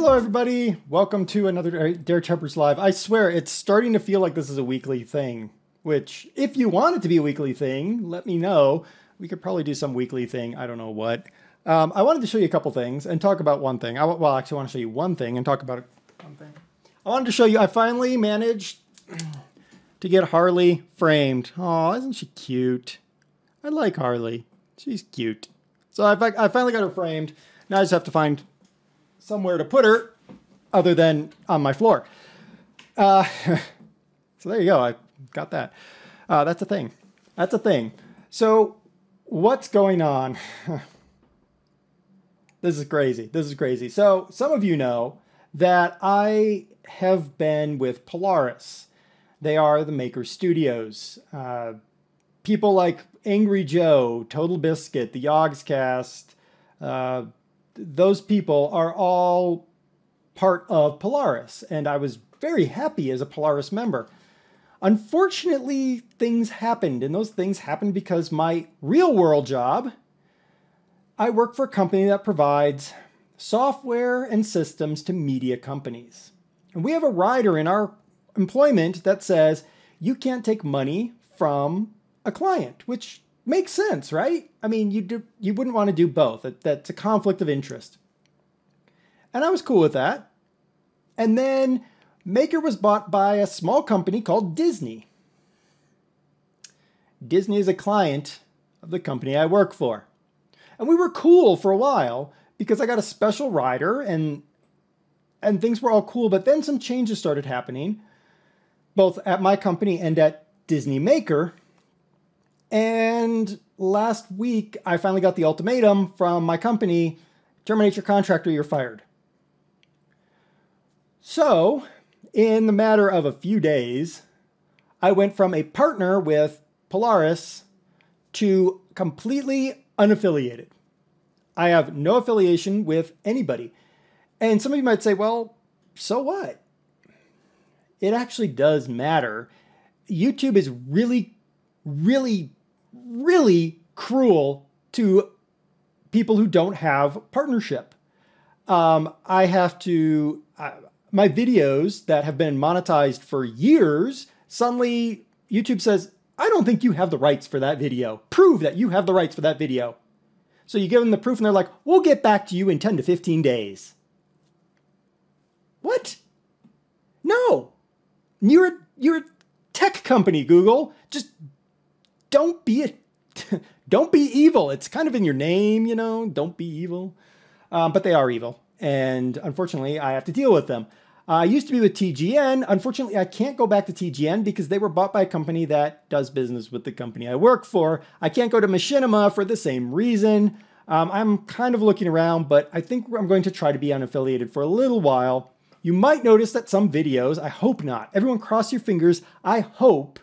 Hello, everybody. Welcome to another DerTebbers Live. I swear, it's starting to feel like this is a weekly thing, which, if you want it to be a weekly thing, let me know. We could probably do some weekly thing. I don't know what. I wanted to show you a couple things and talk about one thing. Well, actually, I want to show you one thing and talk about one thing. I wanted to show you, I finally managed to get Harley framed. Oh, isn't she cute? I like Harley. She's cute. So I finally got her framed. Now I just have to find somewhere to put her other than on my floor. So there you go. I got that. That's a thing. That's a thing. So what's going on? This is crazy. This is crazy. So some of you know that I have been with Polaris. They are the Maker Studios. People like Angry Joe, Total Biscuit, the Yogscast, those people are all part of Polaris, and I was very happy as a Polaris member. Unfortunately, things happened, and those things happened because my real world job, I work for a company that provides software and systems to media companies. And we have a rider in our employment that says you can't take money from a client, which makes sense, right? I mean, you wouldn't want to do both. That's a conflict of interest. And I was cool with that. And then Maker was bought by a small company called Disney. Disney is a client of the company I work for. And we were cool for a while because I got a special rider and things were all cool. But then some changes started happening, both at my company and at Disney Maker. And last week, I finally got the ultimatum from my company: terminate your contract or you're fired. So, in the matter of a few days, I went from a partner with Polaris to completely unaffiliated. I have no affiliation with anybody. And some of you might say, well, so what? It actually does matter. YouTube is really cruel to people who don't have partnership. I have to, my videos that have been monetized for years, suddenly YouTube says, I don't think you have the rights for that video. Prove that you have the rights for that video. So you give them the proof and they're like, we'll get back to you in 10 to 15 days. What? No. You're a tech company, Google. Just don't be evil. It's kind of in your name, you know, don't be evil. But they are evil. And unfortunately, I have to deal with them. I used to be with TGN. Unfortunately, I can't go back to TGN because they were bought by a company that does business with the company I work for. I can't go to Machinima for the same reason. I'm kind of looking around, but I think I'm going to try to be unaffiliated for a little while. You might notice that some videos, I hope not. Everyone cross your fingers. I hope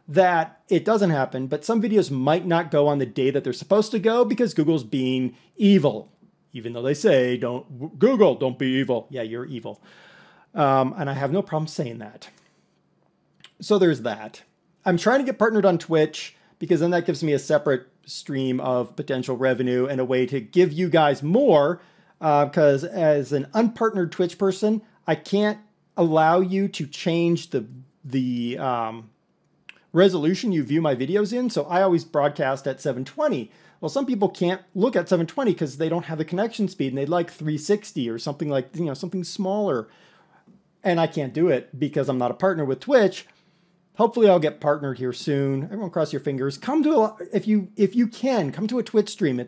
that it doesn't happen, but some videos might not go on the day that they're supposed to go because Google's being evil. Even though they say, Google, don't be evil. Yeah, you're evil. And I have no problem saying that. So there's that. I'm trying to get partnered on Twitch because then that gives me a separate stream of potential revenue and a way to give you guys more. Because as an unpartnered Twitch person, I can't allow you to change the resolution you view my videos in. So I always broadcast at 720. Well, some people can't look at 720 because they don't have the connection speed and they'd like 360 or something like, you know, something smaller. And I can't do it because I'm not a partner with Twitch. Hopefully I'll get partnered here soon. Everyone cross your fingers. Come to if you can, come to a Twitch stream.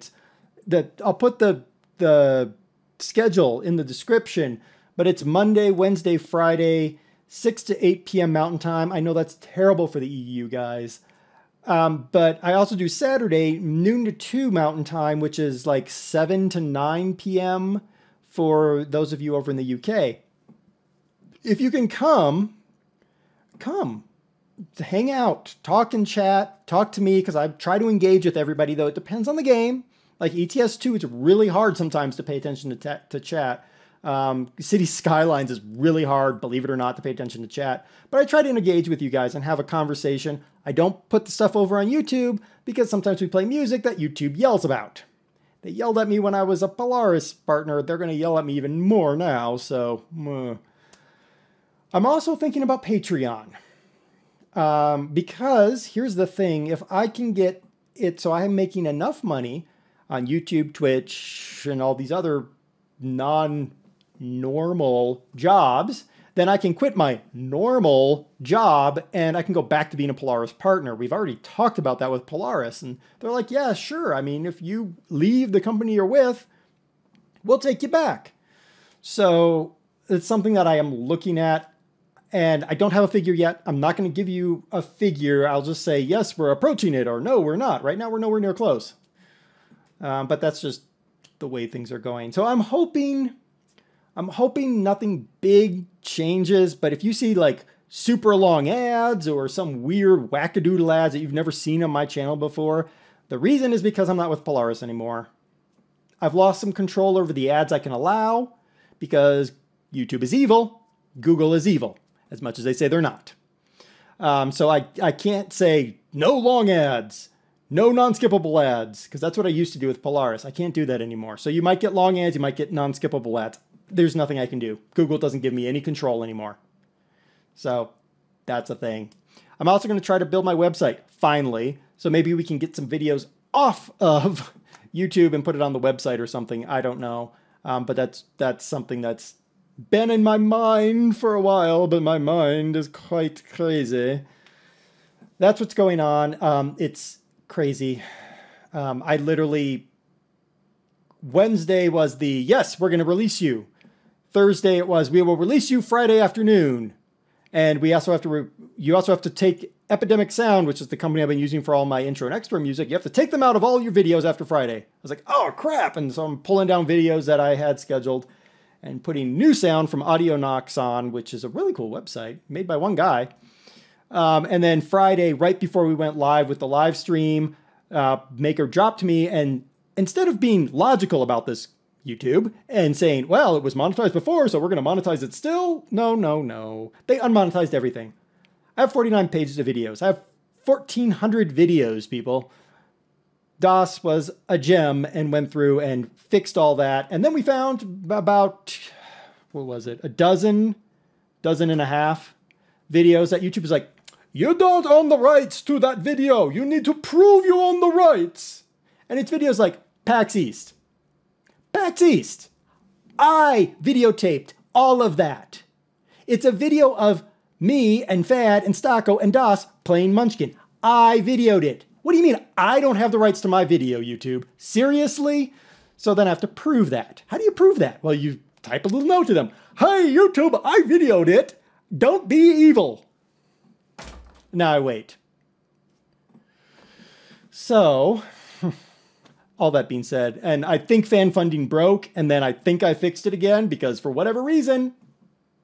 I'll put the schedule in the description, but it's Monday, Wednesday, Friday, 6 to 8 p.m. Mountain Time. I know that's terrible for the EU guys. But I also do Saturday, noon to 2 Mountain Time, which is like 7 to 9 p.m. for those of you over in the UK. If you can come to hang out, talk and chat, talk to me, because I try to engage with everybody, though it depends on the game. Like ETS2, it's really hard sometimes to pay attention to chat. City Skylines is really hard, believe it or not, to pay attention to chat. But I try to engage with you guys and have a conversation. I don't put the stuff over on YouTube because sometimes we play music that YouTube yells about. They yelled at me when I was a Polaris partner. They're going to yell at me even more now. So I'm also thinking about Patreon. Because here's the thing. If I can get it so I'm making enough money on YouTube, Twitch, and all these other non-normal jobs, then I can quit my normal job and I can go back to being a Polaris partner. We've already talked about that with Polaris, and they're like, yeah, sure. I mean, if you leave the company you're with, we'll take you back. So it's something that I am looking at, and I don't have a figure yet. I'm not going to give you a figure. I'll just say, yes, we're approaching it, or no, we're not. Right now, we're nowhere near close. But that's just the way things are going. So I'm hoping nothing big changes, but if you see like super long ads or some weird wackadoodle ads that you've never seen on my channel before, the reason is because I'm not with Polaris anymore. I've lost some control over the ads I can allow because YouTube is evil, Google is evil, as much as they say they're not. So I can't say no long ads, no non-skippable ads, because that's what I used to do with Polaris. I can't do that anymore. So you might get long ads, you might get non-skippable ads. There's nothing I can do. Google doesn't give me any control anymore. So that's a thing. I'm also going to try to build my website, finally. So maybe we can get some videos off of YouTube and put it on the website or something. I don't know. But that's something that's been in my mind for a while, but my mind is quite crazy. That's what's going on. It's crazy. I literally... Wednesday was the, yes, we're going to release you. Thursday it was, we will release you Friday afternoon. And we also have to, you also have to take Epidemic Sound, which is the company I've been using for all my intro and extra music. You have to take them out of all your videos after Friday. I was like, oh crap. And so I'm pulling down videos that I had scheduled and putting new sound from Audionox on, which is a really cool website made by one guy. And then Friday, right before we went live with the live stream, Maker dropped me, and instead of being logical about this, YouTube, and saying, well, it was monetized before, so we're going to monetize it still. No. They unmonetized everything. I have 49 pages of videos. I have 1,400 videos, people. DOS was a gem and went through and fixed all that. And then we found about, what was it, a dozen and a half videos that YouTube is like, you don't own the rights to that video. You need to prove you own the rights. And it's videos like PAX East. PAX East. I videotaped all of that. It's a video of me and Fad and Stocko and DOS playing Munchkin. I videoed it. What do you mean I don't have the rights to my video, YouTube? Seriously? So then I have to prove that. How do you prove that? Well, you type a little note to them. Hey, YouTube, I videoed it. Don't be evil. Now I wait. So... all that being said, and I think fan funding broke, and then I think I fixed it again, because for whatever reason,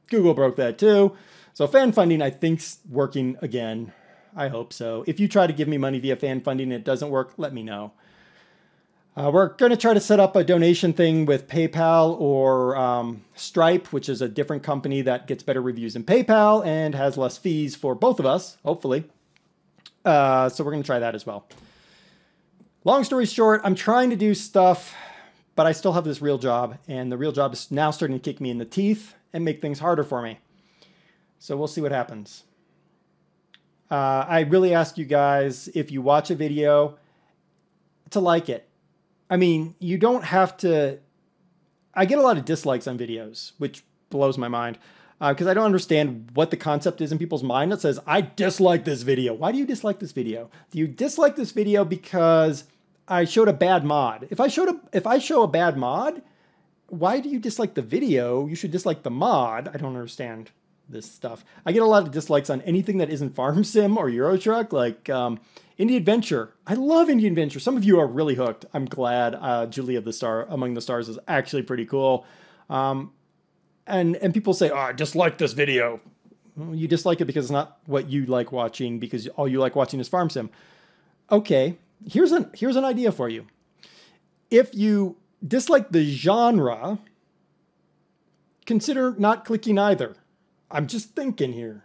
Google broke that too. So fan funding, I think's working again. I hope so. If you try to give me money via fan funding and it doesn't work, let me know. We're going to try to set up a donation thing with PayPal or Stripe, which is a different company that gets better reviews than PayPal and has less fees for both of us, hopefully. So we're going to try that as well. Long story short, I'm trying to do stuff, but I still have this real job, and the real job is now starting to kick me in the teeth and make things harder for me. So we'll see what happens. I really ask you guys, if you watch a video, to like it. I mean, you don't have to... I get a lot of dislikes on videos, which blows my mind, because I don't understand what the concept is in people's mind that says, I dislike this video. Why do you dislike this video? Do you dislike this video because I showed a bad mod? If I show a bad mod, why do you dislike the video? You should dislike the mod. I don't understand this stuff. I get a lot of dislikes on anything that isn't Farm Sim or Euro Truck, like Indie Adventure. I love Indie Adventure. Some of you are really hooked. I'm glad. Julie of the Star Among the Stars is actually pretty cool. And people say, oh, I dislike this video. Well, you dislike it because it's not what you like watching, because all you like watching is Farm Sim. Okay, here's an idea for you. If you dislike the genre, consider not clicking either. I'm just thinking here.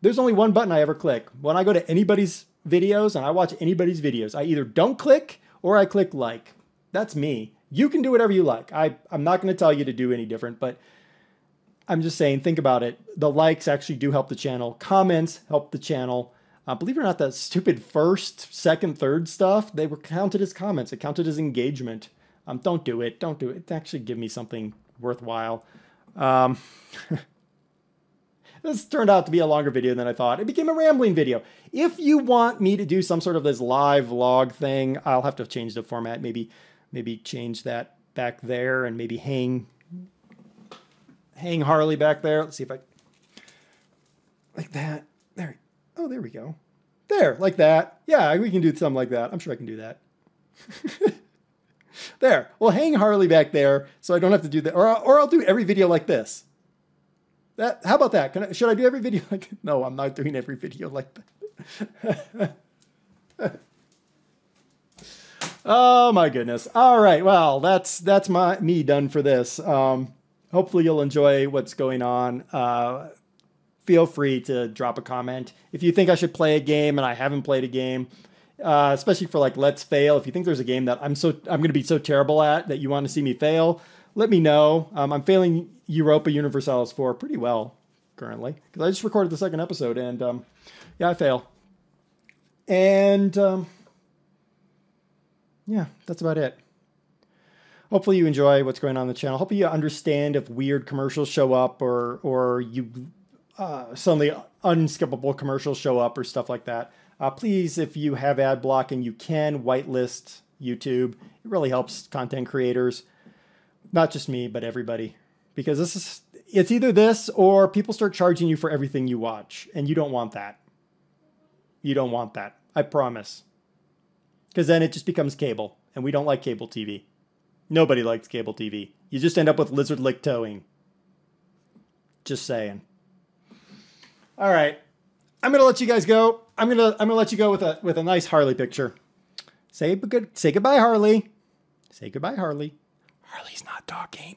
There's only one button I ever click. When I go to anybody's videos and I watch anybody's videos, I either don't click or I click like. That's me. You can do whatever you like. I'm not going to tell you to do any different, but I'm just saying, think about it. The likes actually do help the channel. Comments help the channel. Believe it or not, that stupid first, second, third stuff, they were counted as comments. It counted as engagement. Don't do it. Don't do it. Actually give me something worthwhile. This turned out to be a longer video than I thought. It became a rambling video. If you want me to do some sort of this live vlog thing, I'll have to change the format. Maybe change that back there and maybe hang Harley back there. Let's see if I, like that. There. Oh, there we go. There, like that. Yeah, we can do something like that. I'm sure I can do that. There. We'll hang Harley back there so I don't have to do that. Or I'll do every video like this. How about that? Should I do every video like? No, I'm not doing every video like that. Oh my goodness. All right. Well, that's me done for this. Hopefully you'll enjoy what's going on. Feel free to drop a comment. If you think I should play a game and I haven't played a game, especially for like Let's Fail, if you think there's a game that I'm going to be so terrible at that you want to see me fail, let me know. I'm failing Europa Universalis 4 pretty well currently because I just recorded the second episode and yeah, I fail. And yeah, that's about it. Hopefully you enjoy what's going on the channel. Hopefully you understand if weird commercials show up or you suddenly unskippable commercials show up or stuff like that. Please, if you have ad blocking, you can whitelist YouTube. It really helps content creators. Not just me, but everybody. Because it's either this or people start charging you for everything you watch. And you don't want that. You don't want that. I promise. Because then it just becomes cable. And we don't like cable TV. Nobody likes cable TV. You just end up with lizard lick towing. Just saying. All right. I'm gonna let you guys go. I'm gonna let you go with a nice Harley picture. Say goodbye, Harley. Say goodbye, Harley. Harley's not talking.